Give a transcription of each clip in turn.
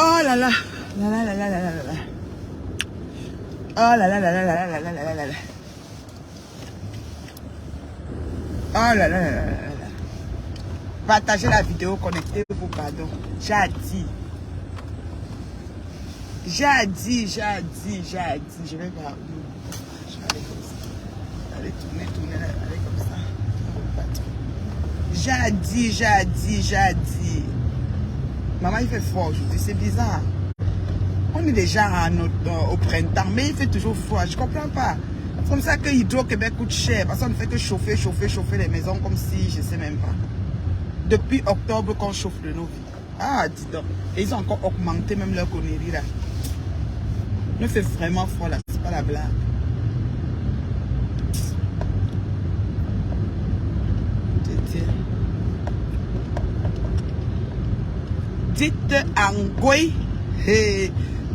Oh là là. La la la la la la la. Oh là là là là là là là là là là. Oh là là là là là là. Partagez la vidéo, connectez vos cadeaux. J'ai dit. J'ai dit. Je vais voir. Je vais aller comme ça. Allez, tourner, allez comme ça. J'ai dit. Maman, il fait froid aujourd'hui, c'est bizarre. On est déjà au printemps, mais il fait toujours froid. Je ne comprends pas. C'est comme ça que Hydro-Québec coûte cher. Parce qu'on ne fait que chauffer les maisons comme si, je ne sais même pas. Depuis octobre qu'on chauffe de nos vies. Ah, dis donc. Et ils ont encore augmenté même leur connerie là. Il fait vraiment froid là, c'est pas la blague. Dites en goy,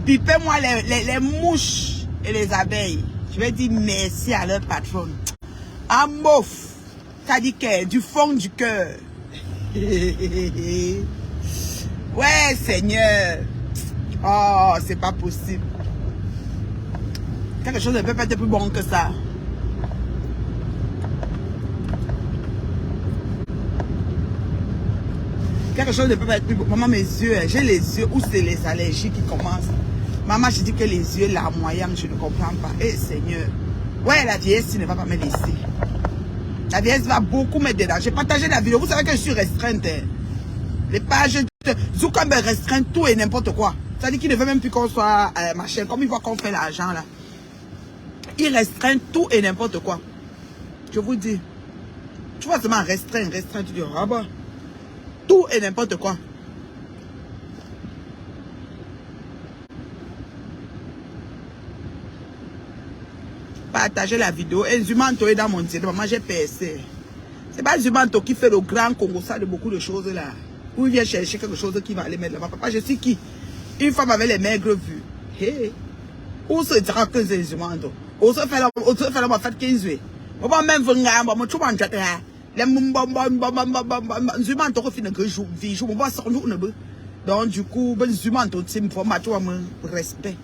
pipez-moi les mouches et les abeilles. Je vais dire merci à leur patronne. En mouf, ça dit que du fond du cœur. Ouais, Seigneur. Oh, c'est pas possible. Quelque chose ne peut pas être plus bon que ça. Quelque chose ne peut pas être plus bon. Maman, mes yeux, j'ai les yeux où c'est les allergies qui commencent. Maman, je dis que les yeux larmoyants, je ne comprends pas. Eh, Seigneur. Ouais, la vieillesse ne va pas me laisser. La vieillesse va beaucoup m'aider dedans. J'ai partagé la vidéo. Vous savez que je suis restreinte. Les pages de Zuckerberg restreignent tout et n'importe quoi. Ça dit qu'il ne veut même plus qu'on soit machin. Comme il voit qu'on fait l'argent là. Il restreint tout et n'importe quoi. Je vous dis. Tu vois seulement restreint. Tu dis, ah bah. Tout et n'importe quoi. Partagez la vidéo. Et Zumanto est dans mon direct. Maman, j'ai percé. C'est pas Zumanto qui fait le grand Congo ça de beaucoup de choses là. Où il vient chercher quelque chose qui va aller mettre là-bas. Papa, je suis qui? Une femme avec les maigres vues. Hey. Où se dira que c'est Zumanto? Où se fait la fête 15 juillet? On va même venir à moi. Tu vas en jeter là. Zumanto qui finit que jour vie. Je me vois sur nous. Donc du coup, Zumanto, c'est une forme de respect.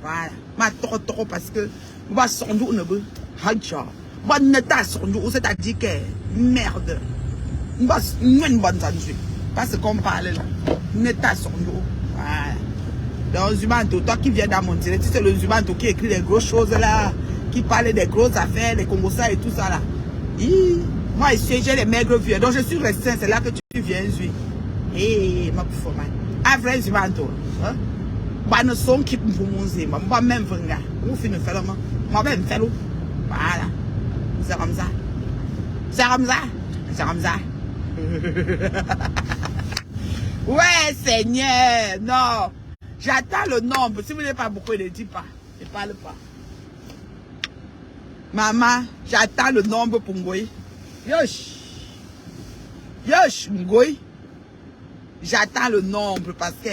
Voilà. Ma trop parce que on va sur nous. Bonne état sur nous. C'est-à-dire que merde. On va une bonne santé. Parce qu'on parle là. Neta sur nous. Voilà. Donc Zumanto, toi qui viens dans mon direct, c'est le Zumanto qui écrit des grosses choses là. Qui parle des grosses affaires, des Congosa et tout ça là. Moi ici, j'ai les maigres vieux. Donc je suis restreint, c'est là que tu viens, Zui. Hé, ma pauvre man. Après Zumanto. Bah, ne sont qui pour mon zé. Moi même venir. Vous finissez faire le moi même faire l'eau. Voilà. C'est comme ça. C'est comme ça. C'est comme ça. Ouais, Seigneur. Non. J'attends le nombre. Si vous n'avez pas beaucoup, ne dites pas. Ne parle pas. Maman, j'attends le nombre pour Ngoï. Yosh. Yosh, Ngoï. J'attends le nombre parce que...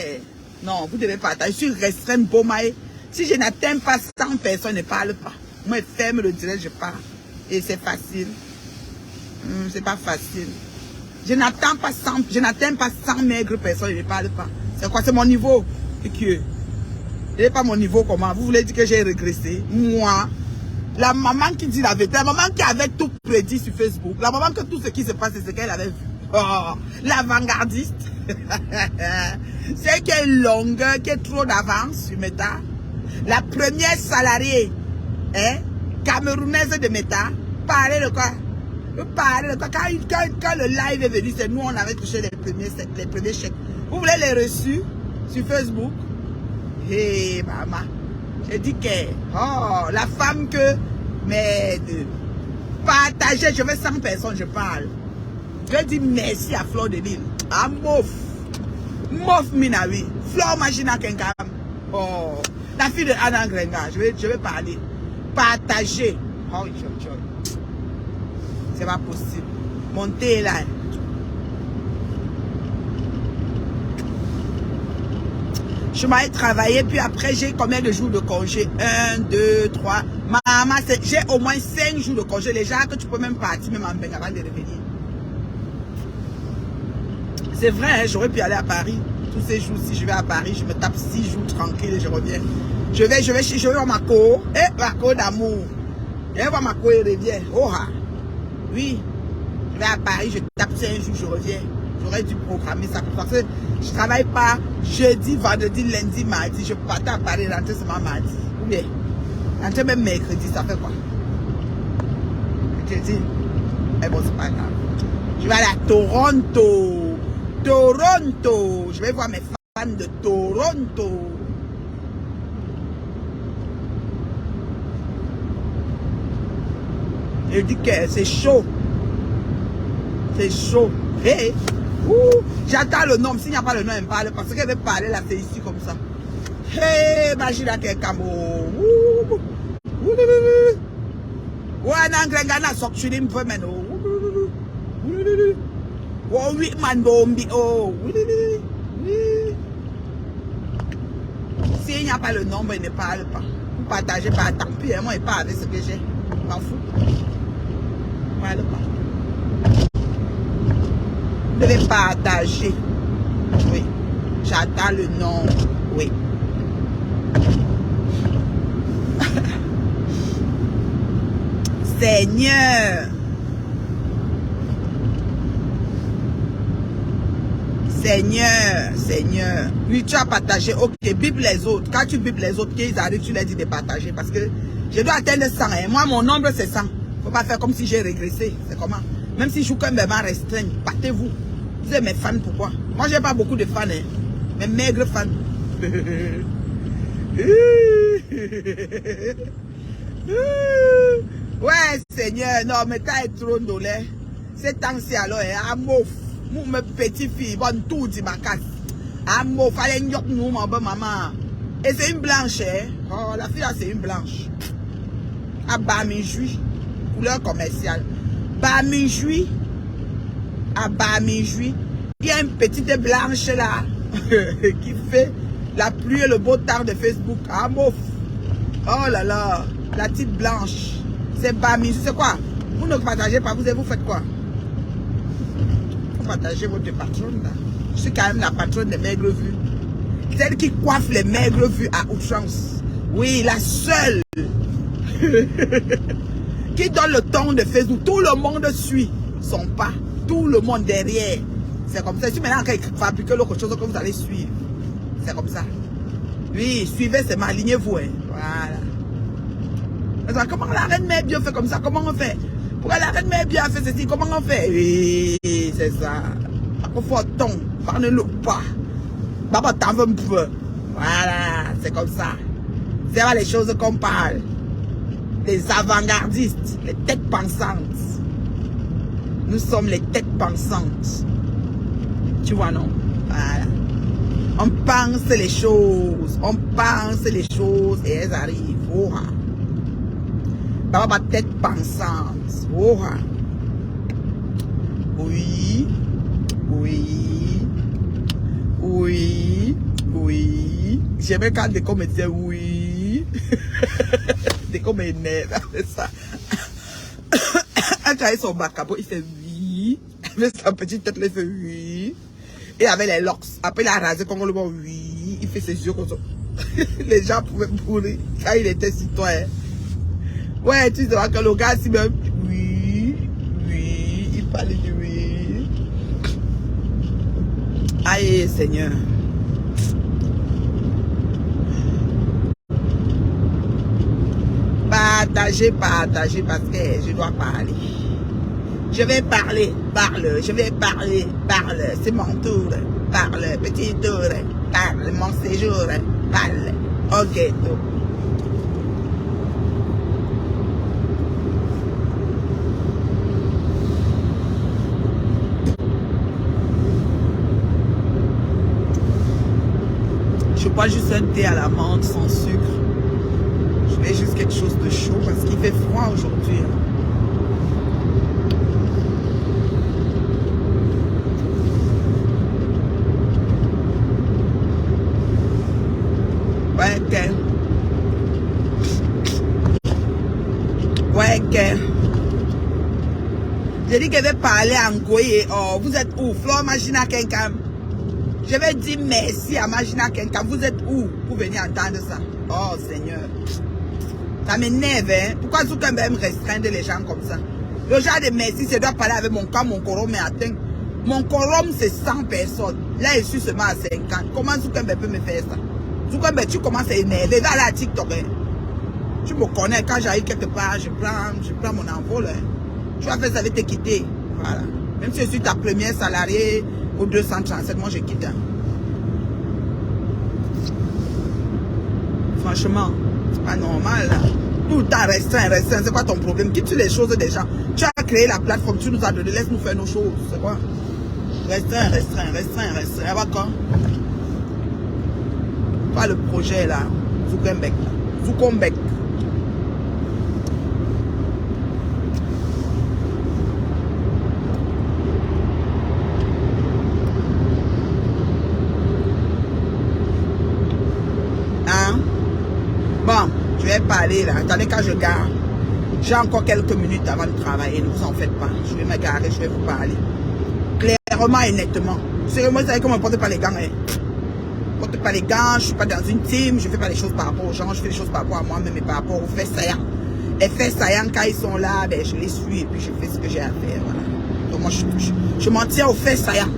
Non, vous devez partager. Je suis restreint Bomaï. Si je n'atteins pas 100 personnes, ne parle pas. Moi, ferme le direct, je pars. Et c'est facile. C'est pas facile. Je n'atteins pas 100 maigres personnes, je ne parle pas. C'est quoi? C'est mon niveau. Ce n'est pas mon niveau comment? Vous voulez dire que j'ai régressé? Moi, la maman qui dit la vérité, la maman qui avait tout prédit sur Facebook, la maman que tout ce qui se passe, c'est ce qu'elle avait vu. Oh, l'avant-gardiste. C'est qu'elle est longue, qui est trop d'avance sur Meta. La première salariée, camerounaise de Meta, parlait de quoi? Quand le live est venu, c'est nous, on avait touché les premiers chèques. Vous voulez les reçus sur Facebook? Hé, maman. J'ai dit que, oh, la femme que, mais, partager, je veux 100 personnes, je parle. Je dis merci à Fleur de Lille. À Mouf. Mouf Minawi. Fleur Machina Kenkam. Oh. La fille de Anna Grenga. Je vais parler. Partager. Oh, c'est pas possible. Montez là. Je m'avais travaillé, puis après j'ai combien de jours de congé? 1, 2, 3. Maman, j'ai au moins 5 jours de congé. Les gens que tu peux même partir, même en Bengue avant de revenir. C'est vrai, hein, j'aurais pu aller à Paris. tous ces jours, si je vais à Paris, je me tape 6 jours tranquille et je reviens. Je vais voir ma co, ma co d'amour. Je vais voir ma co et reviens. Oh, ah. Oui, je vais à Paris, je tape 5 jours, je reviens. J'aurais dû programmer ça parce que je travaille pas jeudi, vendredi, lundi, mardi. Je partais à Paris, rentrer seulement mardi. Ou bien, rentrer même mercredi, ça fait quoi? Je te dis, mais bon, c'est pas grave. Je vais aller à Toronto. Toronto. Je vais voir mes fans de Toronto. Je dis que c'est chaud. C'est chaud. Hey. J'attends le nom. S'il n'y a pas le nom, elle me parle. Parce qu'elle veut parler là, c'est ici comme ça. Hey, imagine à quelqu'un. Ouais, non, Grengana, sorti me fait maintenant. Oh, oui, man, bombi. Oh, s'il n'y a pas le nombre, il ne parle pas. Vous partagez pas, tant pis, moi, il parle avec ce que j'ai. Je m'en fous. Ne parle pas. Vous devez partager. Oui. J'attends le nom. Oui. Seigneur. Seigneur, Seigneur. Oui, tu as partagé. Ok, bible les autres. Quand tu bibles les autres, qu'ils arrivent, tu leur dis de partager. Parce que je dois atteindre 100. Hein. Moi, mon nombre, c'est 100. Faut pas faire comme si j'ai régressé. C'est comment? Même si je joue comme un bébé restreint, battez-vous. Vous êtes mes fans, pourquoi? Moi, j'ai pas beaucoup de fans. Hein. Mes maigres fans. Ouais, Seigneur. Non, mais t'as être trop dolé. C'est temps-ci alors, hein, amour. Mes petites filles, bon, tout dit ma casse. Amour, fallait n'y nous, ma bonne maman. Et c'est une blanche, hein. Oh, la fille là, c'est une blanche. Ah, Bamijui, couleur commerciale. Bamijui. Ah, Bamijui. Il y a une petite blanche là, qui fait la pluie et le beau temps de Facebook. Amour. Oh là là, la petite blanche. C'est Bamijui, c'est quoi? Vous ne partagez pas, vous faites quoi? Partager votre patronne là. Je suis quand même la patronne des maigres vues. Celle qui coiffe les maigres vues à outrance. Oui, la seule. Qui donne le ton de Facebook. Tout le monde suit son pas. Tout le monde derrière. C'est comme ça. Si maintenant quand il fabrique l'autre chose que vous allez suivre. C'est comme ça. Oui, suivez, c'est alignez-vous. Hein. Voilà. Comment la reine mère bien fait comme ça? Comment on fait? Pourquoi la reine mère bien fait ceci? Comment on fait? Oui, c'est ça. Après, faut ton, parle-le pas. Baba, t'en veux un peu. Voilà, c'est comme ça. C'est pas les choses qu'on parle. Les avant-gardistes, les têtes pensantes. Nous sommes les têtes pensantes. Tu vois, non? Voilà. On pense les choses. On pense les choses et elles arrivent. Oh, ma tête pensante. Oh. Oui. Oui. Oui. Oui. J'aimais quand Déco me disait oui. Déco m'énerve avec ça. Quand il avait son bac à peau, il fait oui. Avec sa petite tête, il fait oui. Et avec les locks. Après, il a rasé comme on le voit oui. Il fait ses yeux comme ça. Les gens pouvaient pourrir quand il était citoyen. Ouais, tu sais que le gars, si même, oui, oui, il parle de oui. Aïe, Seigneur. Partagez, partagez, parce que je dois parler. Je vais parler, parle, je vais parler, parle, c'est mon tour, parle, petit tour, parle, mon séjour, parle, ok, tout. Je bois juste un thé à la menthe sans sucre. Je mets juste quelque chose de chaud parce qu'il fait froid aujourd'hui. Ouais, ok. Ouais, ok. J'ai dit qu'elle va parler en goye. Oh, vous êtes où? Flore, imagine à quelqu'un. Je vais dire merci à Magina Kenka. Vous êtes où pour venir entendre ça? Oh Seigneur. Ça m'énerve, hein. Pourquoi Zuckerberg me restreindre les gens comme ça? Le genre de merci, c'est doit parler avec mon cas, mon quorum est atteint. Mon quorum, c'est 100 personnes. Là, je suis seulement à 50. Comment Zuckerberg peut me faire ça? Zuckerberg, tu commences à énerver. Va là à TikTok, hein. Tu me connais, quand j'arrive quelque part, je prends mon envol, hein. Tu vas faire ça, je vais te quitter. Voilà. Même si je suis ta première salariée au 237, moi je quitte, hein. Franchement, c'est pas normal, là. Tout le temps restreint, c'est quoi ton problème? Quitte les choses des gens. Tu as créé la plateforme, tu nous as donné, laisse-nous faire nos choses. C'est quoi? Restreint. Va quand? Pas le projet là. Zuckerberg. Hein? Bon. Je vais parler là. Attendez quand je gare. J'ai encore quelques minutes avant de travailler. Ne vous en faites pas. Je vais me garer, je vais vous parler. Clairement et nettement. Sérieusement, vous savez comment on ne porte pas les gants. Hein? Je ne porte pas les gants, je ne suis pas dans une team. Je ne fais pas les choses par rapport aux gens. Je fais les choses par rapport à moi-même et par rapport aux faits saillants. Les faits saillants, quand ils sont là, ben, je les suis et puis je fais ce que j'ai à faire. Voilà. Donc moi, je m'en tiens aux faits saillants.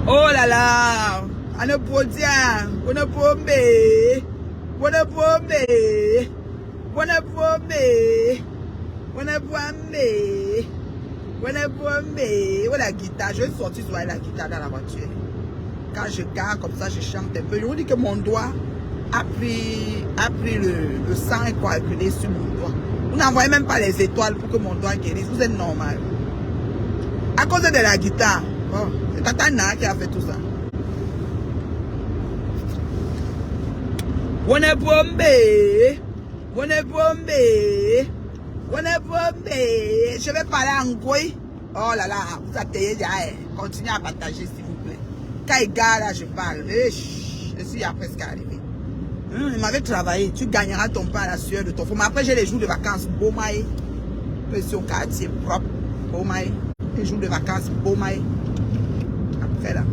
Oh là là! On ne peut dire, on ne peut la guitare, je vais sortir sur la guitare dans la voiture. Quand je garde comme ça, je chante un peu. Je vous dis que mon doigt a pris le sang est coagulé sur mon doigt. Vous n'envoyez même pas les étoiles pour que mon doigt guérisse. Vous êtes normal. À cause de la guitare. Oh, c'est Katana qui a fait tout ça. Je vais parler en Goy. Oh là là, vous atteignez déjà. Continuez à partager s'il vous plaît. Quand il gare là, je parle. Je suis presque arrivé. Il m'avait travaillé. Tu gagneras ton pain à la sueur de ton front. Mais après, j'ai les jours de vacances. Beaumaï. Pression quartier propre. Beaumaï. Les jours de vacances. Beaumaï. Après là.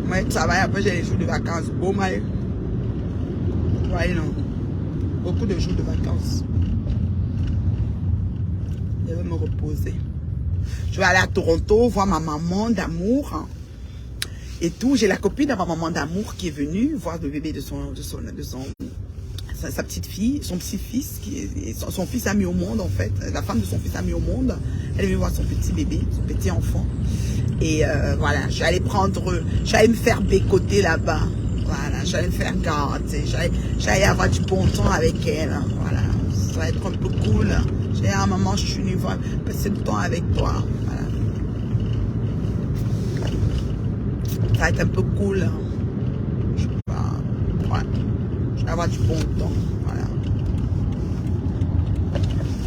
Moi, je travaille. Après, j'ai les jours de vacances. Beaumaï. Vous voyez, non? Beaucoup de jours de vacances. Je vais me reposer. Je vais aller à Toronto voir ma maman d'amour. Et tout. J'ai la copine de ma maman d'amour qui est venue voir le bébé de sa petite fille, son petit-fils, son fils a mis au monde en fait. La femme de son fils a mis au monde. Elle est venue voir son petit bébé, son petit enfant. Et voilà, j'allais me faire bécoter là-bas. Voilà, j'allais me faire garder. J'allais avoir du bon temps avec elle. Voilà, ça va être un peu cool. J'ai dit, maman, je suis venue passer du temps avec toi. Voilà. Ça va être un peu cool. Je sais pas. Ouais. Je vais avoir du bon temps. Voilà.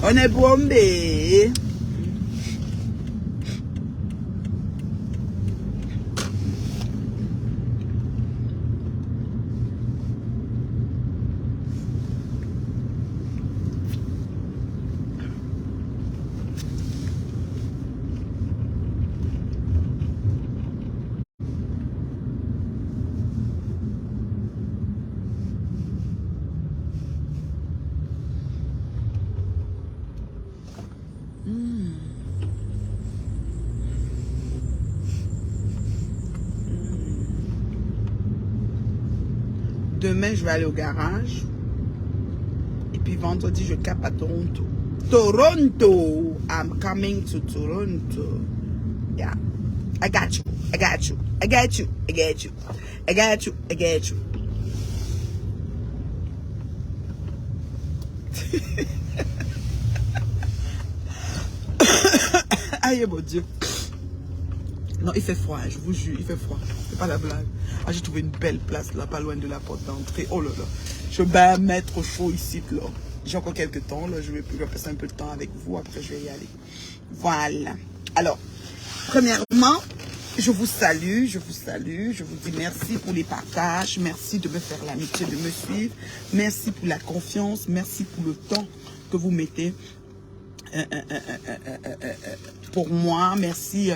On est bombé. Demain, je vais aller au garage. Et puis vendredi, je cap à Toronto. Toronto! I'm coming to Toronto. Yeah. I got you. I got you. I got you. I got you. I got you. I got you. Aïe, mon Dieu. Non, il fait froid, je vous jure, il fait froid. C'est pas la blague. Ah, j'ai trouvé une belle place là, pas loin de la porte d'entrée. Oh là là. Je vais mettre chaud ici, là. J'ai encore quelques temps, là. Je vais passer un peu de temps avec vous. Après, je vais y aller. Voilà. Alors, premièrement, je vous salue. Je vous dis merci pour les partages. Merci de me faire l'amitié de me suivre. Merci pour la confiance. Merci pour le temps que vous mettez pour moi, merci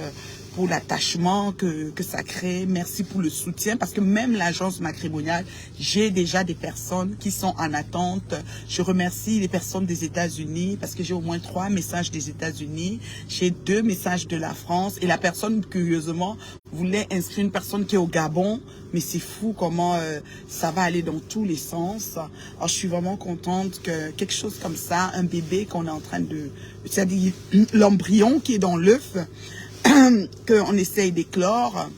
pour l'attachement que ça crée, merci pour le soutien, parce que même l'agence matrimoniale, j'ai déjà des personnes qui sont en attente. Je remercie les personnes des États-Unis, parce que j'ai au moins 3 messages des États-Unis, j'ai 2 messages de la France, et la personne, curieusement, voulait inscrire une personne qui est au Gabon, mais c'est fou comment ça va aller dans tous les sens. Alors, je suis vraiment contente que quelque chose comme ça, un bébé qu'on est en train de... C'est-à-dire l'embryon qui est dans l'œuf, qu'on essaye d'éclore,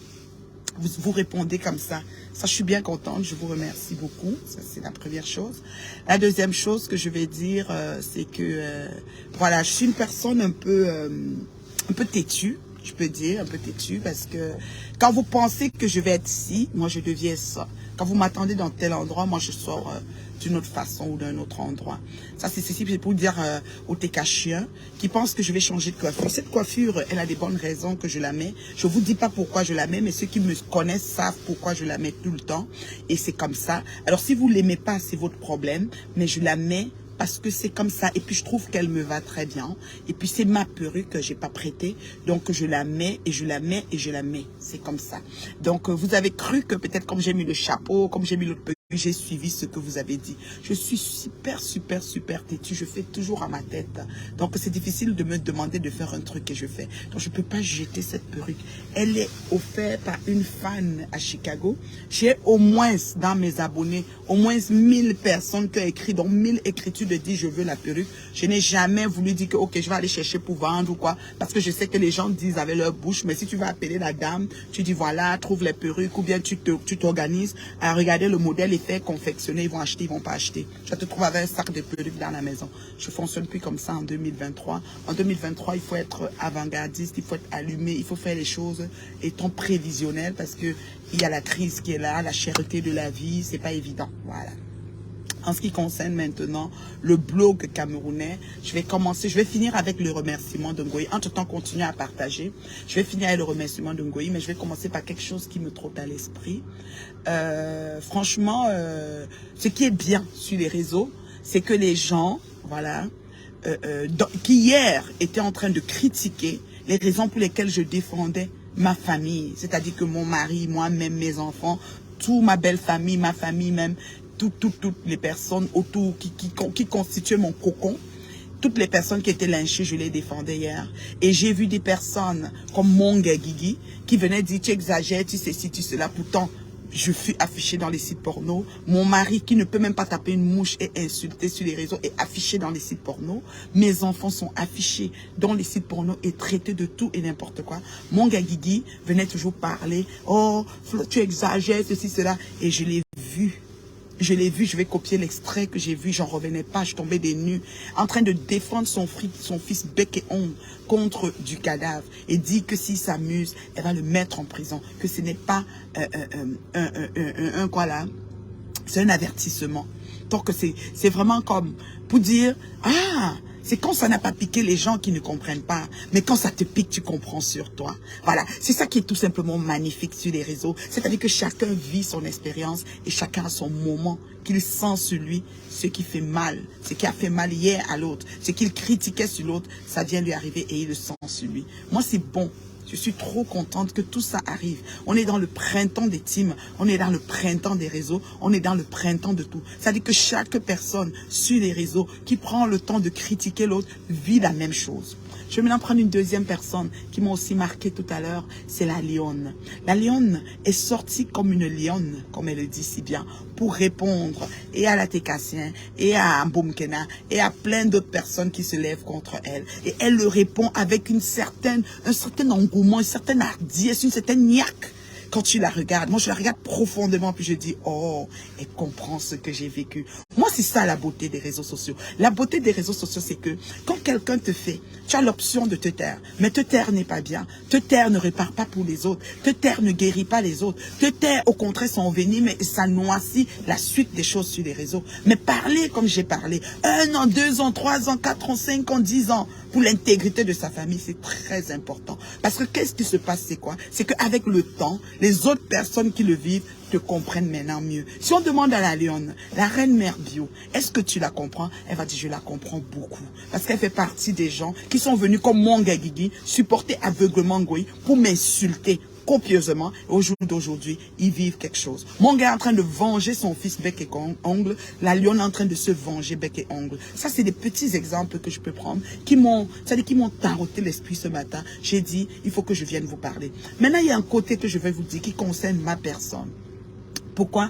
vous répondez comme ça. Ça, je suis bien contente, je vous remercie beaucoup. Ça, c'est la première chose. La deuxième chose que je vais dire, c'est que, voilà, je suis une personne un peu têtue, je peux dire, un peu têtue, parce que quand vous pensez que je vais être ici, moi, je deviens ça. Quand vous m'attendez dans tel endroit, moi, je sors d'une autre façon ou d'un autre endroit. Ça, c'est ceci, c'est pour dire aux Técachiens qui pensent que je vais changer de coiffure. Cette coiffure, elle a des bonnes raisons que je la mets. Je vous dis pas pourquoi je la mets, mais ceux qui me connaissent savent pourquoi je la mets tout le temps. Et c'est comme ça. Alors, si vous l'aimez pas, c'est votre problème, mais je la mets parce que c'est comme ça. Et puis, je trouve qu'elle me va très bien. Et puis, c'est ma perruque que j'ai pas prêtée. Donc, je la mets et je la mets et je la mets. C'est comme ça. Donc, vous avez cru que peut-être comme j'ai mis le chapeau, comme j'ai mis l'autre perruque, j'ai suivi ce que vous avez dit. Je suis super têtue. Je fais toujours à ma tête. Donc, c'est difficile de me demander de faire un truc et je fais. Donc, je ne peux pas jeter cette perruque. Elle est offerte par une fan à Chicago. J'ai au moins, dans mes abonnés, au moins 1000 personnes qui ont écrit, donc 1000 écritures de dire je veux la perruque. Je n'ai jamais voulu dire que, ok, je vais aller chercher pour vendre ou quoi. Parce que je sais que les gens disent avec leur bouche, mais si tu vas appeler la dame, tu dis voilà, trouve les perruques ou bien tu t'organises à regarder le modèle et faire confectionner, ils vont acheter, ils vont pas acheter. Je te trouve avec un sac de perruques dans la maison. Je fonctionne plus comme ça en 2023. En 2023, il faut être avant-gardiste, il faut être allumé, il faut faire les choses étant prévisionnel parce que il y a la crise qui est là, la cherté de la vie, c'est pas évident. Voilà. En ce qui concerne maintenant le blog camerounais, je vais finir avec le remerciement de Ngoï. Entre-temps, continuez à partager. Je vais finir avec le remerciement de Ngoï, mais je vais commencer par quelque chose qui me trotte à l'esprit. Franchement, ce qui est bien sur les réseaux, c'est que les gens, voilà, qui hier étaient en train de critiquer les raisons pour lesquelles je défendais ma famille, c'est-à-dire que mon mari, moi-même, mes enfants, toute ma belle famille, ma famille même, toutes les personnes autour qui constituaient mon cocon, toutes les personnes qui étaient lynchées, je les défendais hier. Et j'ai vu des personnes comme Monga Guigui qui venaient dire tu exagères, tu sais ci, tu cela. Pourtant, je fus affichée dans les sites porno. Mon mari qui ne peut même pas taper une mouche et insulter sur les réseaux est affiché dans les sites porno. Mes enfants sont affichés dans les sites porno et traités de tout et n'importe quoi. Monga Guigui venait toujours parler. Oh, tu exagères, ceci, cela. Et je l'ai vu. Je l'ai vu, je vais copier l'extrait que j'ai vu, j'en revenais pas, je tombais des nues, en train de défendre son fils bec et ongle contre du cadavre et dit que s'il s'amuse, elle va le mettre en prison, que ce n'est pas quoi là, c'est un avertissement. Donc c'est vraiment comme pour dire, ah, c'est quand ça n'a pas piqué les gens qui ne comprennent pas. Mais quand ça te pique, tu comprends sur toi. Voilà. C'est ça qui est tout simplement magnifique sur les réseaux. C'est-à-dire que chacun vit son expérience et chacun a son moment qu'il sent sur lui ce qui fait mal. Ce qui a fait mal hier à l'autre. Ce qu'il critiquait sur l'autre, ça vient lui arriver et il le sent sur lui. Moi, c'est bon. Je suis trop contente que tout ça arrive. On est dans le printemps des teams, on est dans le printemps des réseaux, on est dans le printemps de tout. C'est-à-dire que chaque personne sur les réseaux qui prend le temps de critiquer l'autre vit la même chose. Je vais maintenant prendre une deuxième personne qui m'a aussi marqué tout à l'heure, c'est la lionne. La lionne est sortie comme une lionne, comme elle le dit si bien, pour répondre et à la Técassien, et à Mboumkena, et à plein d'autres personnes qui se lèvent contre elle. Et elle le répond avec un certain engouement, une certaine hardiesse, une certaine niaque. Quand tu la regardes, moi je la regarde profondément, puis je dis, oh, elle comprend ce que j'ai vécu. Moi, c'est ça la beauté des réseaux sociaux. La beauté des réseaux sociaux, c'est que quand quelqu'un te fait, tu as l'option de te taire. Mais te taire n'est pas bien. Te taire ne répare pas pour les autres. Te taire ne guérit pas les autres. Te taire, au contraire, ça envenime et ça noircit la suite des choses sur les réseaux. Mais parler comme j'ai parlé, 1 an, 2 ans, 3 ans, 4 ans, 5 ans, 10 ans, pour l'intégrité de sa famille, c'est très important. Parce que qu'est-ce qui se passe, c'est quoi? C'est qu'avec le temps, les autres personnes qui le vivent te comprenne maintenant mieux. Si on demande à la lionne, la reine mère bio, est-ce que tu la comprends? Elle va dire, je la comprends beaucoup. Parce qu'elle fait partie des gens qui sont venus comme Mwanga Gigi, supporter aveuglement Ngoï pour m'insulter copieusement. Au jour d'aujourd'hui, ils vivent quelque chose. Mon gars est en train de venger son fils bec et ongle. La lionne est en train de se venger bec et ongle. Ça, c'est des petits exemples que je peux prendre qui m'ont tarauté l'esprit ce matin. J'ai dit, il faut que je vienne vous parler. Maintenant, il y a un côté que je vais vous dire qui concerne ma personne. Pourquoi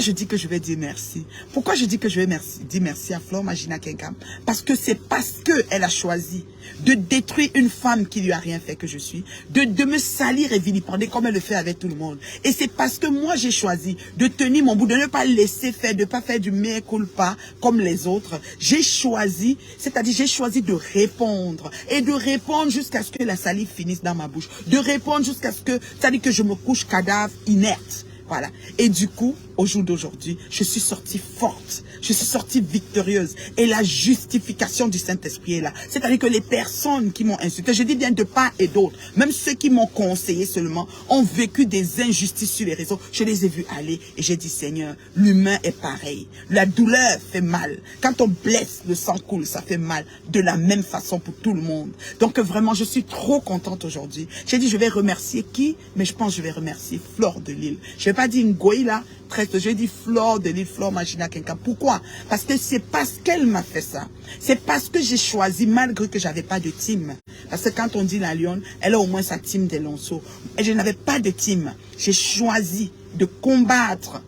je dis que je vais dire merci? Pourquoi je dis que je vais dire merci à Flore Magina Kenkam? Parce que c'est parce qu'elle a choisi de détruire une femme qui lui a rien fait que je suis, de me salir et vilipender comme elle le fait avec tout le monde. Et c'est parce que moi j'ai choisi de tenir mon bout, de ne pas laisser faire, de ne pas faire du mea culpa comme les autres. J'ai choisi, c'est-à-dire j'ai choisi de répondre. Et de répondre jusqu'à ce que la salive finisse dans ma bouche. De répondre jusqu'à ce que, c'est-à-dire que je me couche cadavre inerte. Voilà. Et du coup, au jour d'aujourd'hui, je suis sortie forte. Je suis sortie victorieuse. Et la justification du Saint-Esprit est là. C'est-à-dire que les personnes qui m'ont insulté, je dis bien de part et d'autre, même ceux qui m'ont conseillé seulement, ont vécu des injustices sur les réseaux. Je les ai vus aller et j'ai dit, Seigneur, l'humain est pareil. La douleur fait mal. Quand on blesse, le sang coule, ça fait mal. De la même façon pour tout le monde. Donc vraiment, je suis trop contente aujourd'hui. J'ai dit, je vais remercier qui? Mais je pense que je vais remercier Flore de Lille. Je vais pas dire Ngoï là, je dis Flore de Lille, Flore Magina Kenkam. Pourquoi? Parce que c'est parce qu'elle m'a fait ça. C'est parce que j'ai choisi, malgré que j'avais pas de team. Parce que quand on dit la lionne, elle a au moins sa team des Lonceaux. Et je n'avais pas de team. J'ai choisi de combattre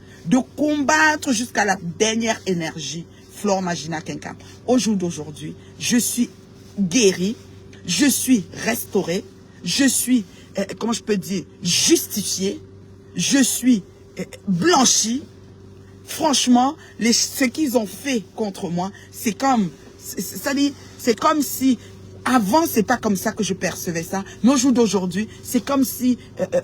jusqu'à la dernière énergie. Flore Magina Kenkam. Au jour d'aujourd'hui, je suis guérie, je suis restaurée, je suis, comment je peux dire, justifiée, je suis blanchi. Franchement, ce qu'ils ont fait contre moi, c'est comme si, avant, c'est pas comme ça que je percevais ça. Mais au jour d'aujourd'hui, c'est comme si,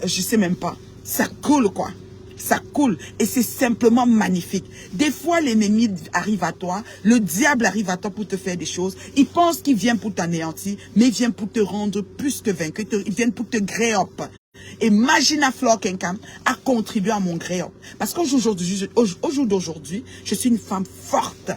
je sais même pas, ça coule quoi. Ça coule et c'est simplement magnifique. Des fois, l'ennemi arrive à toi, le diable arrive à toi pour te faire des choses. Il pense qu'il vient pour t'anéantir, mais il vient pour te rendre plus que vaincu. Il vient pour te gré up. Et Magina Flore Kenkam a contribué à mon gré up. Parce qu'au jour d'aujourd'hui, je suis une femme forte.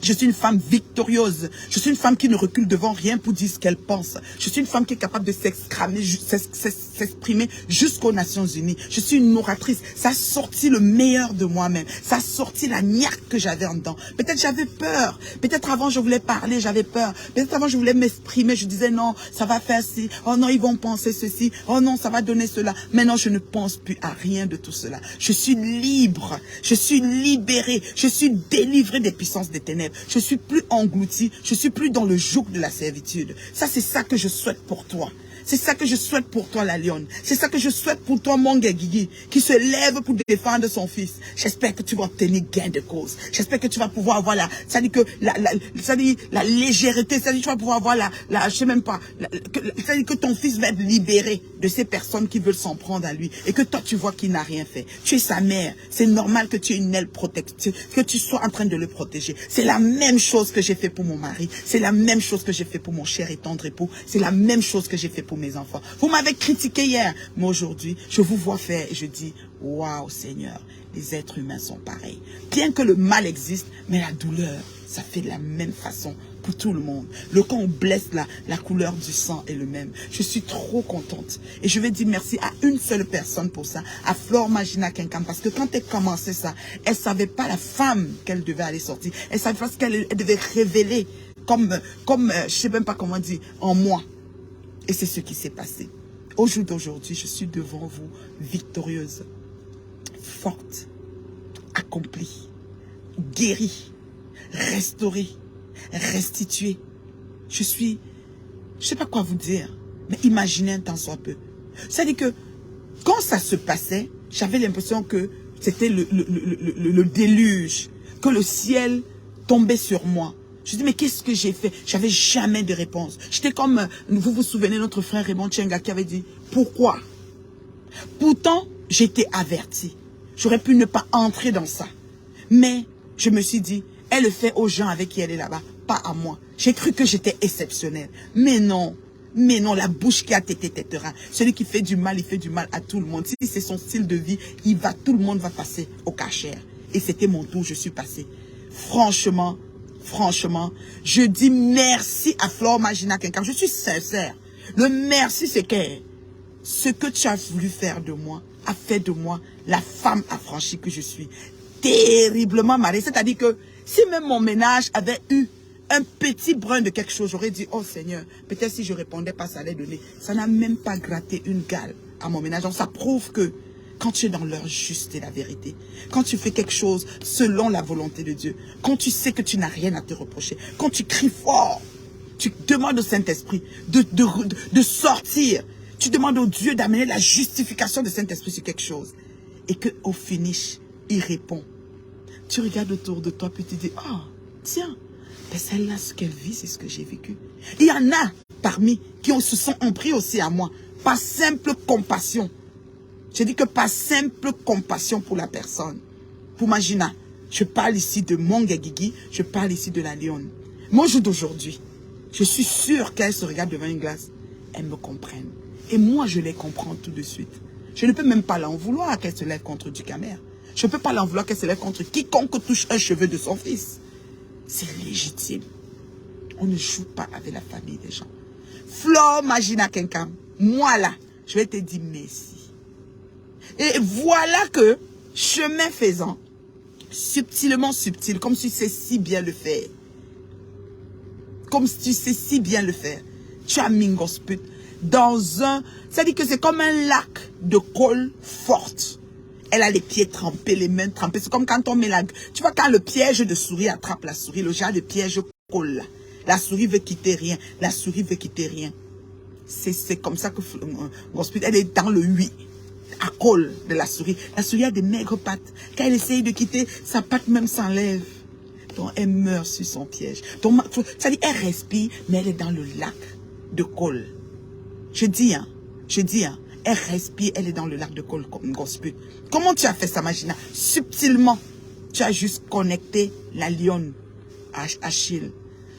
Je suis une femme victorieuse. Je suis une femme qui ne recule devant rien pour dire ce qu'elle pense. Je suis une femme qui est capable de s'exprimer jusqu'aux Nations Unies. Je suis une oratrice. Ça a sorti le meilleur de moi-même. Ça a sorti la niaque que j'avais en dedans. Peut-être j'avais peur. Peut-être avant je voulais parler, j'avais peur. Peut-être avant je voulais m'exprimer. Je disais non, ça va faire ci. Oh non, ils vont penser ceci. Oh non, ça va donner cela. Maintenant, je ne pense plus à rien de tout cela. Je suis libre. Je suis libérée. Je suis délivrée des puissances des ténèbres. Je suis plus englouti, je suis plus dans le joug de la servitude. Ça, c'est ça que je souhaite pour toi. C'est ça que je souhaite pour toi, la lionne. C'est ça que je souhaite pour toi, Mwanga Gigi, qui se lève pour défendre son fils. J'espère que tu vas obtenir gain de cause. J'espère que tu vas pouvoir avoir ça dit que la légèreté, ça dit que tu vas pouvoir avoir je sais même pas, ça dit que ton fils va être libéré de ces personnes qui veulent s'en prendre à lui. Et que toi, tu vois qu'il n'a rien fait. Tu es sa mère. C'est normal que tu aies une aile protectrice, que tu sois en train de le protéger. C'est la même chose que j'ai fait pour mon mari. C'est la même chose que j'ai fait pour mon cher et tendre époux. C'est la même chose que j'ai fait pour mes enfants. Vous m'avez critiqué hier, mais aujourd'hui, je vous vois faire et je dis, waouh Seigneur, les êtres humains sont pareils. Bien que le mal existe, mais la douleur, ça fait de la même façon pour tout le monde. Quand on blesse, la couleur du sang est le même. Je suis trop contente. Et je vais dire merci à une seule personne pour ça, à Flore Magina Kenkam, parce que quand elle commençait ça, elle savait pas la femme qu'elle devait aller sortir. Elle savait pas ce qu'elle devait révéler comme je sais même pas comment dire, en moi. Et c'est ce qui s'est passé. Au jour d'aujourd'hui, je suis devant vous, victorieuse, forte, accomplie, guérie, restaurée, restituée. Je sais pas quoi vous dire, mais imaginez un temps soit peu. C'est-à-dire que quand ça se passait, j'avais l'impression que c'était le déluge, que le ciel tombait sur moi. Je dis, mais qu'est-ce que j'ai fait? J'avais jamais de réponse. J'étais comme, vous vous souvenez, notre frère Raymond Tchenga qui avait dit, pourquoi? Pourtant, j'étais avertie. J'aurais pu ne pas entrer dans ça. Mais, je me suis dit, elle le fait aux gens avec qui elle est là-bas, pas à moi. J'ai cru que j'étais exceptionnelle. Mais non, Mais non, la bouche qui a tété tétera. Celui qui fait du mal, il fait du mal à tout le monde. Si c'est son style de vie, tout le monde va passer au cachère. Et c'était mon tour, je suis passé. Franchement, je dis merci à Flore Magina Kenkam. Je suis sincère. Le merci, c'est que ce que tu as voulu faire de moi a fait de moi la femme affranchie que je suis. Terriblement mariée. C'est-à-dire que si même mon ménage avait eu un petit brin de quelque chose, j'aurais dit, oh Seigneur, peut-être si je répondais pas, ça allait donner. Ça n'a même pas gratté une gale à mon ménage. Donc ça prouve que quand tu es dans l'heure juste et la vérité, quand tu fais quelque chose selon la volonté de Dieu, quand tu sais que tu n'as rien à te reprocher, quand tu cries fort, tu demandes au Saint-Esprit de sortir, tu demandes au Dieu d'amener la justification du Saint-Esprit sur quelque chose, et qu'au finish, il répond. Tu regardes autour de toi, puis tu dis, oh, tiens, mais celle-là, ce qu'elle vit, c'est ce que j'ai vécu. Il y en a parmi qui se sont pris aussi à moi, par simple compassion. Je dis que par simple compassion pour la personne. Pour Magina, je parle ici de Monga Guigui, je parle ici de la Lionne. Mon jour d'aujourd'hui, je suis sûre qu'elle se regarde devant une glace, elle me comprenne. Et moi, je les comprends tout de suite. Je ne peux même pas l'en vouloir qu'elle se lève contre du Camer. Je ne peux pas l'en vouloir qu'elle se lève contre quiconque touche un cheveu de son fils. C'est légitime. On ne joue pas avec la famille des gens. Flore Magina Kenkam, moi là, je vais te dire merci. Et voilà que, chemin faisant, subtilement subtil, comme tu sais si bien le faire, comme si tu sais si bien le faire, tu as mis Ngosput dans un... C'est-à-dire que c'est comme un lac de colle forte. Elle a les pieds trempés, les mains trempées. C'est comme quand on met la... Tu vois, quand le piège de souris attrape la souris, le genre de piège colle là. La souris veut quitter rien. La souris veut quitter rien. C'est comme ça que Ngosput, elle est dans le 8. À col de la souris. La souris a des maigres pattes. Quand elle essaye de quitter, sa patte même s'enlève. Donc elle meurt sur son piège. C'est-à-dire elle respire, mais elle est dans le lac de col. Je dis, elle respire, elle est dans le lac de col comme Ngosput. Comment tu as fait ça, Magina? Subtilement, tu as juste connecté la lionne à Achille.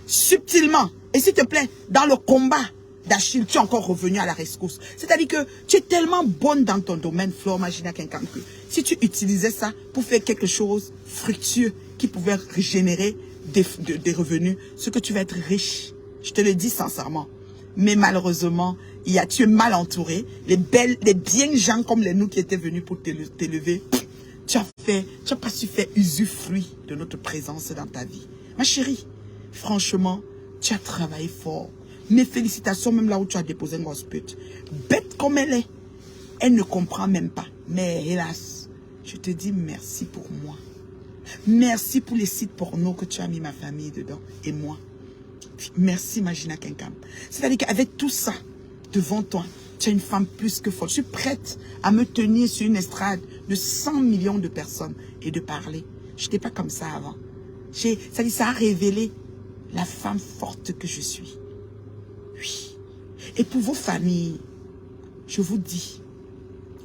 Subtilement. Et s'il te plaît, dans le combat d'Achille, tu es encore revenu à la rescousse. C'est-à-dire que tu es tellement bonne dans ton domaine, Flore Magina Kenkam, que si tu utilisais ça pour faire quelque chose fructueux qui pouvait régénérer des revenus, ce que tu vas être riche. Je te le dis sincèrement. Mais malheureusement, tu es mal entouré. Les bien gens comme nous qui étaient venus pour t'élever, tu n'as pas su faire usufruit de notre présence dans ta vie. Ma chérie, franchement, tu as travaillé fort. Mes félicitations, même là où tu as déposé Ngosput. Bête comme elle est, elle ne comprend même pas. Mais hélas, je te dis merci pour moi. Merci pour les sites porno que tu as mis ma famille dedans et moi. Merci Magina Kenkam. C'est-à-dire qu'avec tout ça devant toi, tu es une femme plus que folle. Je suis prête à me tenir sur une estrade de 100 millions de personnes et de parler. Je n'étais pas comme ça avant. C'est-à-dire ça a révélé la femme forte que je suis. Oui. Et pour vos familles, je vous dis,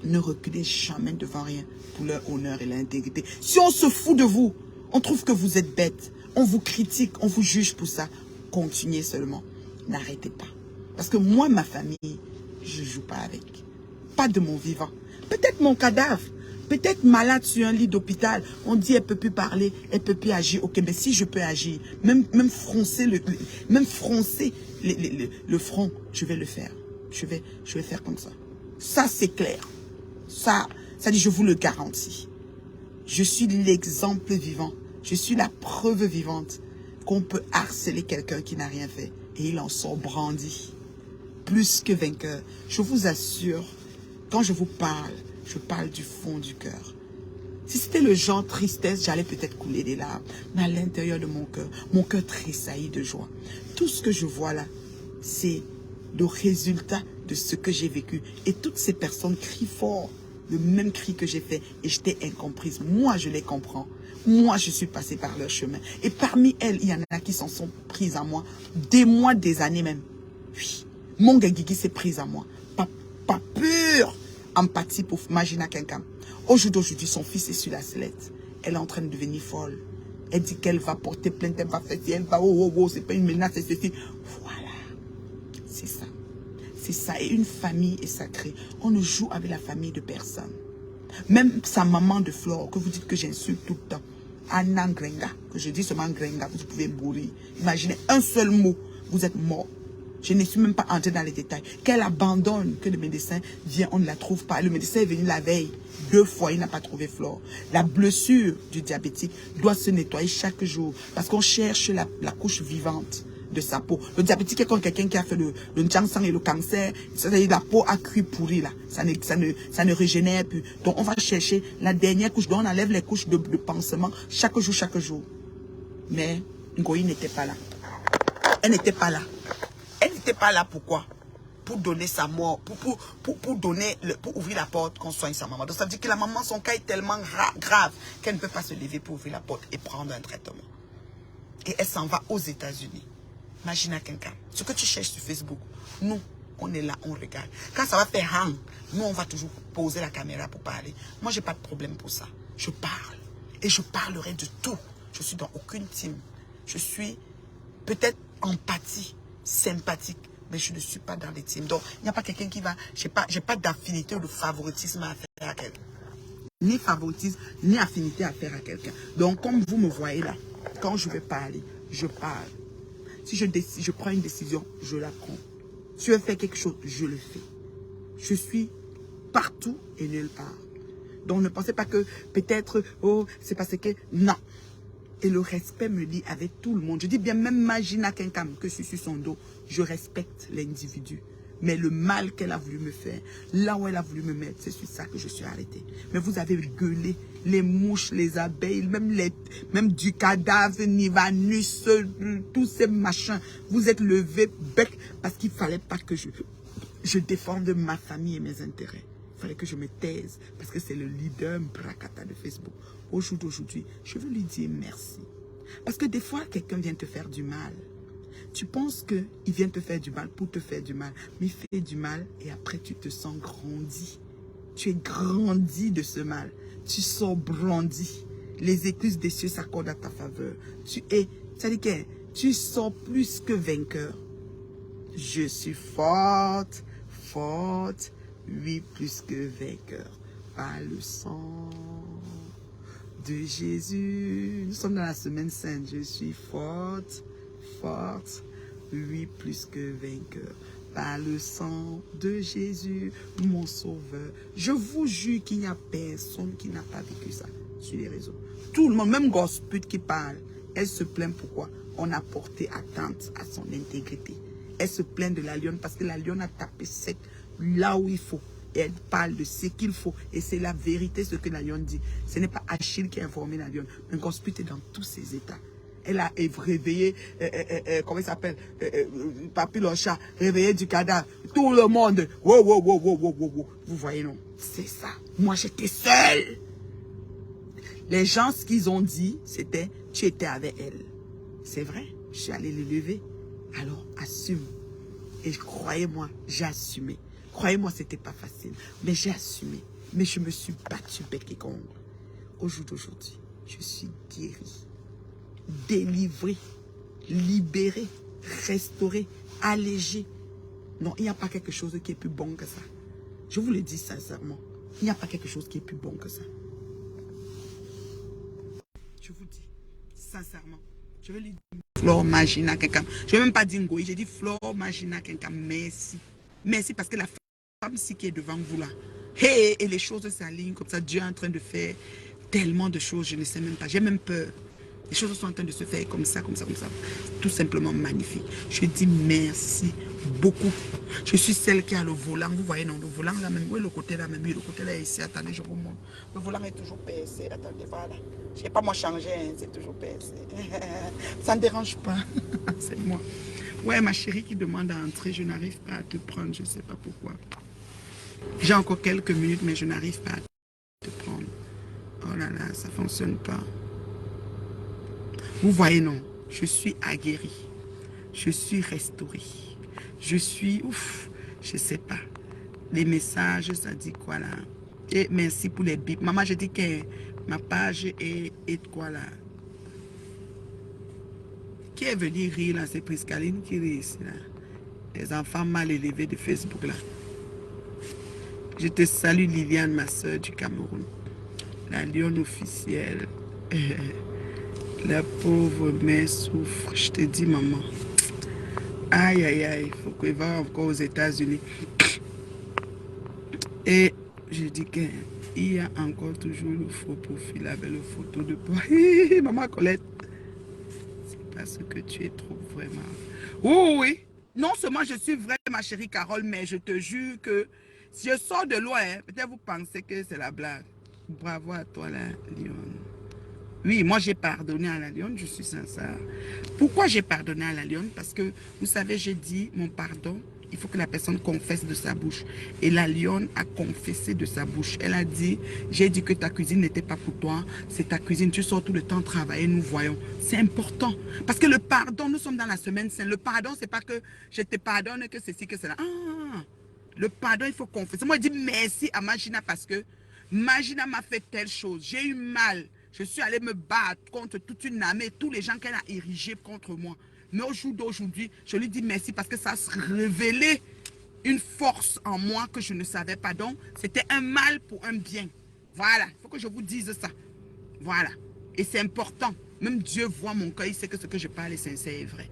ne reculez jamais devant rien pour leur honneur et leur intégrité. Si on se fout de vous, on trouve que vous êtes bête, on vous critique, on vous juge pour ça, continuez seulement. N'arrêtez pas. Parce que moi, ma famille, je ne joue pas avec. Pas de mon vivant. Peut-être mon cadavre. Peut-être malade sur un lit d'hôpital. On dit elle ne peut plus parler, elle ne peut plus agir. Ok, mais si je peux agir, même froncer le front, je vais le faire. Je vais faire comme ça. Ça, c'est clair. Ça dit, je vous le garantis. Je suis l'exemple vivant. Je suis la preuve vivante qu'on peut harceler quelqu'un qui n'a rien fait. Et il en sort brandi. Plus que vainqueur. Je vous assure, quand je vous parle, je parle du fond du cœur. Si c'était le genre tristesse, j'allais peut-être couler des larmes. Mais à l'intérieur de mon cœur tressaillit de joie. Tout ce que je vois là, c'est le résultat de ce que j'ai vécu. Et toutes ces personnes crient fort, le même cri que j'ai fait. Et j'étais incomprise. Moi, je les comprends. Moi, je suis passée par leur chemin. Et parmi elles, il y en a qui s'en sont prises à moi. Des mois, des années même. Oui. Mon Guigui s'est prise à moi. Pas pure empathie pour Magina Kenkam. Aujourd'hui, son fils est sur la sellette. Elle est en train de devenir folle. Elle dit qu'elle va porter plainte, elle va faire, elle va, c'est pas une menace, c'est ceci. Voilà. C'est ça. C'est ça. Et une famille est sacrée. On ne joue avec la famille de personne. Même sa maman de Flore, que vous dites que j'insulte tout le temps. Anna Grenga, que je dis seulement Grenga, vous pouvez mourir. Imaginez un seul mot, vous êtes mort. Je ne suis même pas entrée dans les détails. Qu'elle abandonne, que le médecin vient, on ne la trouve pas. Le médecin est venu la veille, 2 fois, il n'a pas trouvé Flore. La blessure du diabétique doit se nettoyer chaque jour parce qu'on cherche la couche vivante de sa peau. Le diabétique est comme quelqu'un qui a fait le Jiangshan et le cancer. C'est-à-dire la peau a cru pourri là. Ça ne régénère plus. Donc on va chercher la dernière couche. Donc on enlève les couches de pansement chaque jour, chaque jour. Mais Ngoï n'était pas là. Elle n'était pas là. Elle n'était pas là, pourquoi? Pour donner sa mort, pour ouvrir la porte, qu'on soigne sa maman. Donc ça veut dire que la maman, son cas est tellement grave qu'elle ne peut pas se lever pour ouvrir la porte et prendre un traitement. Et elle s'en va aux États-Unis. Imagine à quelqu'un. Ce que tu cherches sur Facebook, nous, on est là, on regarde. Quand ça va faire hang, nous, on va toujours poser la caméra pour parler. Moi, j'ai pas de problème pour ça. Je parle. Et je parlerai de tout. Je suis dans aucune team. Je suis peut-être empathie, sympathique, mais je ne suis pas dans les teams. Donc, il n'y a pas quelqu'un qui va... J'ai pas d'affinité ou de favoritisme à faire à quelqu'un. Ni favoritisme, ni affinité à faire à quelqu'un. Donc, comme vous me voyez là, quand je vais parler, je parle. Si je prends une décision, je la prends. Si je veux faire quelque chose, je le fais. Je suis partout et nulle part. Donc, ne pensez pas que peut-être, oh, c'est parce que... Non. Et le respect me lie avec tout le monde. Je dis bien, même Magina Kenkam, que je suis sur son dos, je respecte l'individu. Mais le mal qu'elle a voulu me faire, là où elle a voulu me mettre, c'est sur ça que je suis arrêtée. Mais vous avez gueulé, les mouches, les abeilles, même du cadavre, Nivanus, tous ces machins. Vous êtes levé bec parce qu'il ne fallait pas que je défende ma famille et mes intérêts. Il fallait que je me taise parce que c'est le leader Brakata de Facebook. Au jour d'aujourd'hui, je veux lui dire merci. Parce que des fois, quelqu'un vient te faire du mal. Tu penses qu'il vient te faire du mal pour te faire du mal. Mais il fait du mal et après tu te sens grandi. Tu es grandi de ce mal. Tu sors brandi. Les écluses des cieux s'accordent à ta faveur. C'est-à-dire que tu sors plus que vainqueur. Je suis forte, forte, oui, plus que vainqueur. Par le sang de Jésus. Nous sommes dans la semaine sainte. Je suis forte, forte, oui, plus que vainqueur. Par le sang de Jésus, mon sauveur. Je vous jure qu'il n'y a personne qui n'a pas vécu ça sur les réseaux. Tout le monde, même Gosput qui parle, elle se plaint pourquoi on a porté atteinte à son intégrité. Elle se plaint de la lionne parce que la lionne a tapé sec là où il faut. Et elle parle de ce qu'il faut. Et c'est la vérité ce que la lionne dit. Ce n'est pas Achille qui a informé la lionne. Mais Gosput est dans tous ses états. Elle a réveillé, comment il s'appelle, Papi le chat, réveillé du cadavre. Tout le monde. Wow, wow, wow, wow, wow, wow, wow. Vous voyez, non? C'est ça. Moi, j'étais seule. Les gens, ce qu'ils ont dit, c'était, tu étais avec elle. C'est vrai. Je suis allée les lever. Alors, assume. Et croyez-moi, j'ai assumé. Croyez-moi, c'était pas facile. Mais j'ai assumé. Mais je me suis battue bec et ongles. Au jour d'aujourd'hui, je suis guérie, délivrée, libérée, restaurée, allégée. Non, il n'y a pas quelque chose qui est plus bon que ça. Je vous le dis sincèrement. Il n'y a pas quelque chose qui est plus bon que ça. Je vous dis sincèrement. Je vais lui dire Flore Magina Kenkam. Je ne vais même pas dire Ngoï. J'ai dit Flore Magina Kenkam. Merci. Merci parce que la femme ici qui est devant vous là. Hey, et les choses s'alignent comme ça. Dieu est en train de faire tellement de choses. Je ne sais même pas. J'ai même peur. Les choses sont en train de se faire comme ça, comme ça, comme ça. Tout simplement magnifique. Je dis merci beaucoup. Je suis celle qui a le volant. Vous voyez, non, le volant là même. Oui, le côté là même. Oui, le côté là ici. Attendez, je vous montre. Le volant est toujours percé. Attendez, voilà. Je n'ai pas moi changé. Hein, c'est toujours percé. Ça ne dérange pas. C'est moi. Ouais, ma chérie qui demande à entrer. Je n'arrive pas à te prendre. Je ne sais pas pourquoi. J'ai encore quelques minutes, mais je n'arrive pas à te prendre. Oh là là, ça ne fonctionne pas. Vous voyez, non, je suis aguerrie, je suis restaurée, je suis, ouf, je sais pas. Les messages, ça dit quoi là? Et merci pour les bips. Maman, je dis que ma page est quoi là? Qui est venu rire là? C'est Priscaline qui rit ici là. Les enfants mal élevés de Facebook là. Je te salue Liliane, ma soeur du Cameroun. La lionne officielle. La pauvre mère souffre. Je te dis maman. Aïe aïe aïe. Il faut qu'elle va encore aux États-Unis. Et je dis qu'il y a encore toujours le faux profil avec le photo de toi. Maman Colette. C'est parce que tu es trop vraiment. Oui, oui. Non seulement je suis vraie, ma chérie Carole, mais je te jure que si je sors de loin, peut-être vous pensez que c'est la blague. Bravo à toi, la lionne. Oui, moi j'ai pardonné à la lionne, je suis sincère. Pourquoi j'ai pardonné à la lionne? Parce que, vous savez, j'ai dit mon pardon, il faut que la personne confesse de sa bouche. Et la lionne a confessé de sa bouche. Elle a dit, j'ai dit que ta cuisine n'était pas pour toi, c'est ta cuisine, tu sors tout le temps travailler, nous voyons. C'est important. Parce que le pardon, nous sommes dans la semaine sainte. Le pardon, c'est pas que je te pardonne, que ceci, que cela. Ah, le pardon, il faut confesser. Moi, je dis merci à Magina parce que Magina m'a fait telle chose. J'ai eu mal. Je suis allée me battre contre toute une armée, tous les gens qu'elle a érigés contre moi. Mais au jour d'aujourd'hui, je lui dis merci parce que ça a révélé une force en moi que je ne savais pas. Donc, c'était un mal pour un bien. Voilà, il faut que je vous dise ça. Voilà. Et c'est important. Même Dieu voit mon cœur, il sait que ce que je parle est sincère et vrai.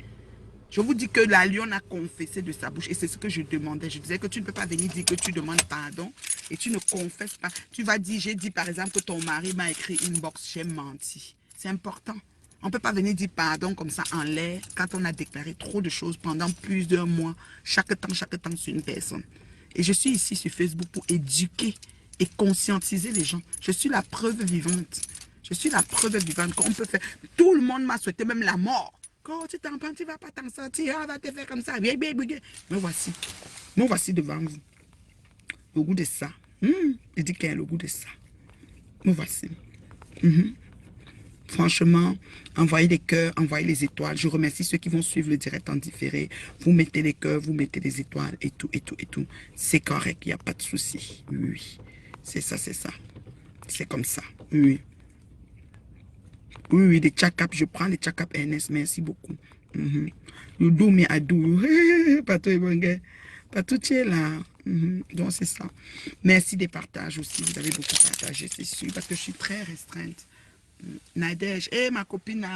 Je vous dis que la lionne a confessé de sa bouche et c'est ce que je demandais. Je disais que tu ne peux pas venir dire que tu demandes pardon et tu ne confesses pas. Tu vas dire, j'ai dit par exemple que ton mari m'a écrit une box, j'ai menti. C'est important. On ne peut pas venir dire pardon comme ça en l'air quand on a déclaré trop de choses pendant plusieurs mois, chaque temps sur une personne. Et je suis ici sur Facebook pour éduquer et conscientiser les gens. Je suis la preuve vivante. Je suis la preuve vivante qu'on peut faire. Tout le monde m'a souhaité même la mort. Quand tu t'en prends, tu ne vas pas t'en sortir, on va te faire comme ça. Me voici devant vous. Le goût de ça. Je dis qu'il y a le goût de ça. Me voici. Franchement, envoyez les cœurs, envoyez les étoiles. Je remercie ceux qui vont suivre le direct en différé. Vous mettez les cœurs, vous mettez les étoiles et tout, et tout, et tout. C'est correct, il n'y a pas de souci. Oui, c'est ça, c'est ça. C'est comme ça, oui. Oui, des tchakap, je prends les tchakap NS, merci beaucoup. You do me, I do you. Pas tout tu es là. Donc, c'est ça. Merci des partages aussi. Vous avez beaucoup partagé, c'est sûr, parce que je suis très restreinte. Nadège, ma copine,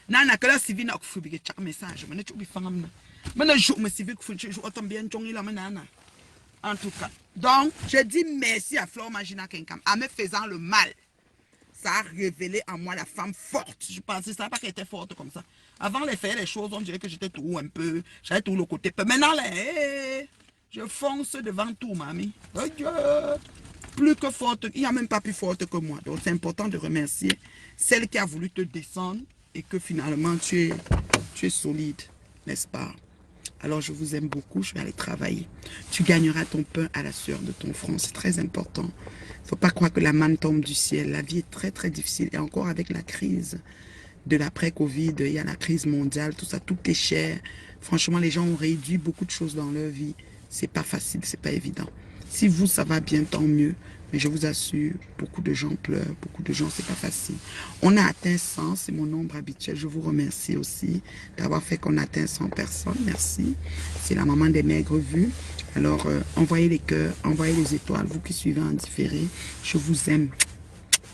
Nana, que la civile n'a pas fait chaque message. Je ne sais pas si je civile je autant bien en tout cas. Donc, je dis merci à Flore Magina Kenkam en me faisant le mal. Ça a révélé en moi la femme forte. Je pensais ça pas qu'elle était forte comme ça. Avant de faire les choses, on dirait que j'étais tout un peu, j'avais tout le côté. Maintenant, là, je fonce devant tout, mamie. Plus que forte, il n'y a même pas plus forte que moi. Donc, c'est important de remercier celle qui a voulu te descendre et que finalement, tu es solide, n'est-ce pas? Alors, je vous aime beaucoup, je vais aller travailler. Tu gagneras ton pain à la sueur de ton front, c'est très important. Il ne faut pas croire que la manne tombe du ciel. La vie est très, très difficile. Et encore avec la crise de l'après-Covid, il y a la crise mondiale, tout ça, tout est cher. Franchement, les gens ont réduit beaucoup de choses dans leur vie. C'est pas facile, c'est pas évident. Si vous, ça va bien, tant mieux. Mais je vous assure, beaucoup de gens pleurent, beaucoup de gens, c'est pas facile. On a atteint 100, c'est mon nombre habituel. Je vous remercie aussi d'avoir fait qu'on atteint 100 personnes. Merci. C'est la maman des maigres vues. Alors, envoyez les cœurs, envoyez les étoiles, vous qui suivez en différé. Je vous aime.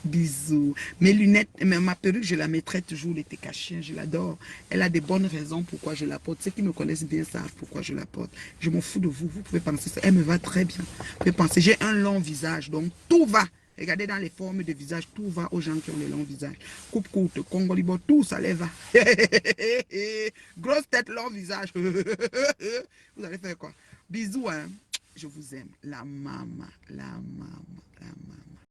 Bisous. Mes lunettes, ma perruque, je la mettrai toujours l'été caché. Je l'adore. Elle a des bonnes raisons pourquoi je la porte. Ceux qui me connaissent bien savent pourquoi je la porte. Je m'en fous de vous. Vous pouvez penser ça. Elle me va très bien. Vous pouvez penser, j'ai un long visage, donc tout va. Regardez dans les formes de visage, tout va aux gens qui ont les longs visages. Coupe courte, congolibo, tout ça les va. Grosse tête, long visage. Vous allez faire quoi? Bisous, hein. Je vous aime. La maman, la maman, la maman.